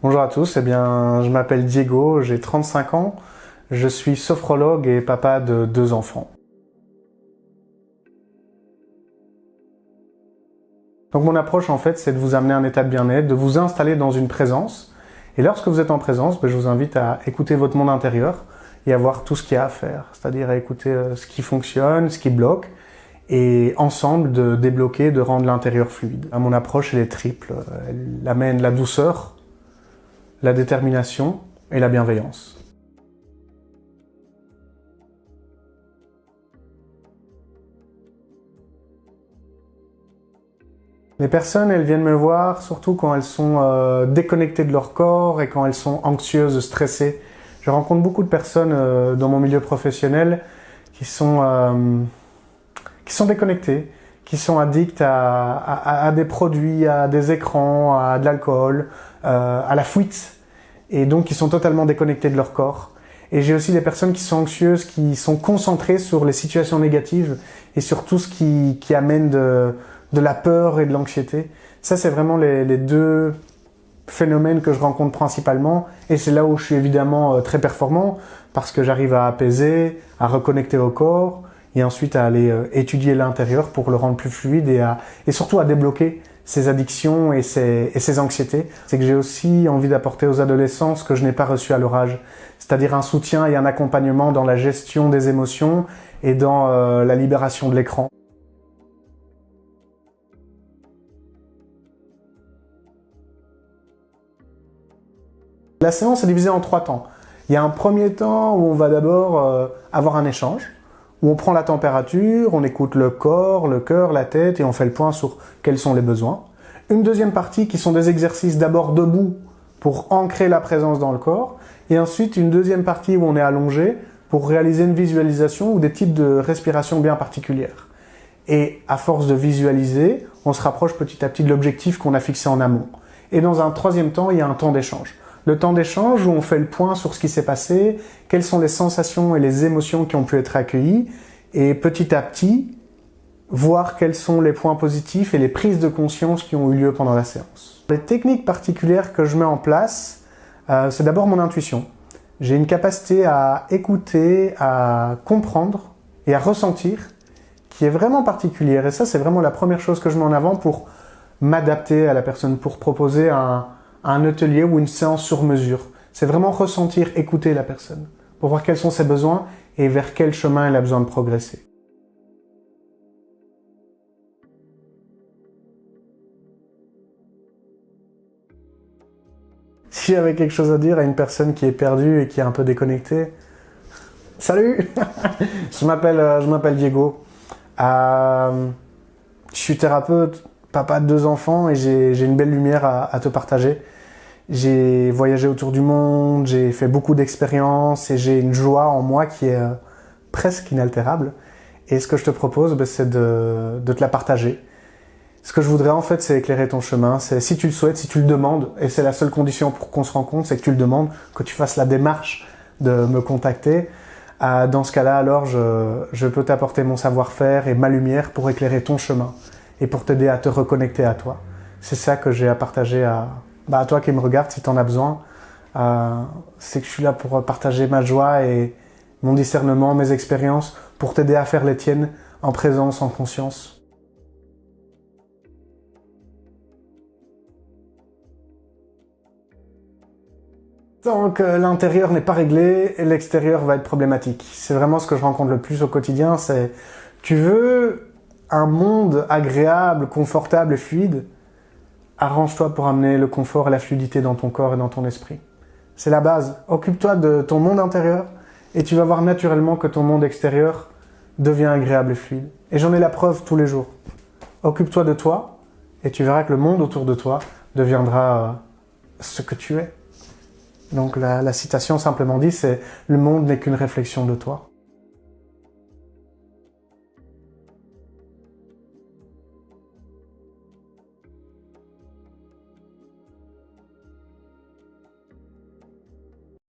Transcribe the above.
Bonjour à tous, je m'appelle Diego, j'ai 35 ans, je suis sophrologue et papa de 2 enfants. Donc mon approche en fait, c'est de vous amener à un état de bien-être, de vous installer dans une présence. Et lorsque vous êtes en présence, je vous invite à écouter votre monde intérieur et à voir tout ce qu'il y a à faire. C'est-à-dire à écouter ce qui fonctionne, ce qui bloque, et ensemble de débloquer, de rendre l'intérieur fluide. Mon approche, elle est triple. Elle amène la douceur, la détermination et la bienveillance. Les personnes, elles viennent me voir surtout quand elles sont déconnectées de leur corps et quand elles sont anxieuses, stressées. Je rencontre beaucoup de personnes dans mon milieu professionnel qui sont déconnectées, qui sont addictes à des produits, à des écrans, à de l'alcool, à la fuite, et donc qui sont totalement déconnectées de leur corps. Et j'ai aussi des personnes qui sont anxieuses, qui sont concentrées sur les situations négatives et sur tout ce qui amène de la peur et de l'anxiété. Ça, c'est vraiment les deux phénomènes que je rencontre principalement, et c'est là où je suis évidemment très performant, parce que j'arrive à apaiser, à reconnecter au corps, et ensuite à aller étudier l'intérieur pour le rendre plus fluide et surtout à débloquer ces addictions et ces anxiétés. C'est que j'ai aussi envie d'apporter aux adolescents ce que je n'ai pas reçu à leur âge, c'est-à-dire un soutien et un accompagnement dans la gestion des émotions et dans la libération de l'écran. La séance est divisée en 3 temps. Il y a un premier temps où on va d'abord avoir un échange, où on prend la température, on écoute le corps, le cœur, la tête et on fait le point sur quels sont les besoins. Une deuxième partie qui sont des exercices d'abord debout pour ancrer la présence dans le corps, et ensuite une deuxième partie où on est allongé pour réaliser une visualisation ou des types de respiration bien particulières. Et à force de visualiser, on se rapproche petit à petit de l'objectif qu'on a fixé en amont. Et dans un troisième temps, il y a un temps d'échange. Le temps d'échange où on fait le point sur ce qui s'est passé, quelles sont les sensations et les émotions qui ont pu être accueillies, et petit à petit, voir quels sont les points positifs et les prises de conscience qui ont eu lieu pendant la séance. Les techniques particulières que je mets en place, c'est d'abord mon intuition. J'ai une capacité à écouter, à comprendre et à ressentir qui est vraiment particulière. Et ça, c'est vraiment la première chose que je mets en avant pour m'adapter à la personne, pour proposer un atelier ou une séance sur mesure. C'est vraiment ressentir, écouter la personne, pour voir quels sont ses besoins et vers quel chemin elle a besoin de progresser. Si j'avais quelque chose à dire à une personne qui est perdue et qui est un peu déconnectée, salut. Je m'appelle Diego. Je suis thérapeute, papa de 2 enfants, et j'ai une belle lumière à te partager. J'ai voyagé autour du monde, j'ai fait beaucoup d'expériences et j'ai une joie en moi qui est presque inaltérable. Et ce que je te propose, c'est de te la partager. Ce que je voudrais en fait, c'est éclairer ton chemin. C'est si tu le souhaites, si tu le demandes, et c'est la seule condition pour qu'on se rencontre, c'est que tu le demandes, que tu fasses la démarche de me contacter. Dans ce cas-là, alors, je peux t'apporter mon savoir-faire et ma lumière pour éclairer ton chemin et pour t'aider à te reconnecter à toi. C'est ça que j'ai à partager à toi qui me regarde, si tu en as besoin. C'est que je suis là pour partager ma joie et mon discernement, mes expériences, pour t'aider à faire les tiennes en présence, en conscience. Tant que l'intérieur n'est pas réglé, l'extérieur va être problématique. C'est vraiment ce que je rencontre le plus au quotidien, c'est tu veux un monde agréable, confortable et fluide, arrange-toi pour amener le confort et la fluidité dans ton corps et dans ton esprit. C'est la base. Occupe-toi de ton monde intérieur et tu vas voir naturellement que ton monde extérieur devient agréable et fluide. Et j'en ai la preuve tous les jours. Occupe-toi de toi et tu verras que le monde autour de toi deviendra ce que tu es. Donc la citation simplement dit, c'est « Le monde n'est qu'une réflexion de toi ».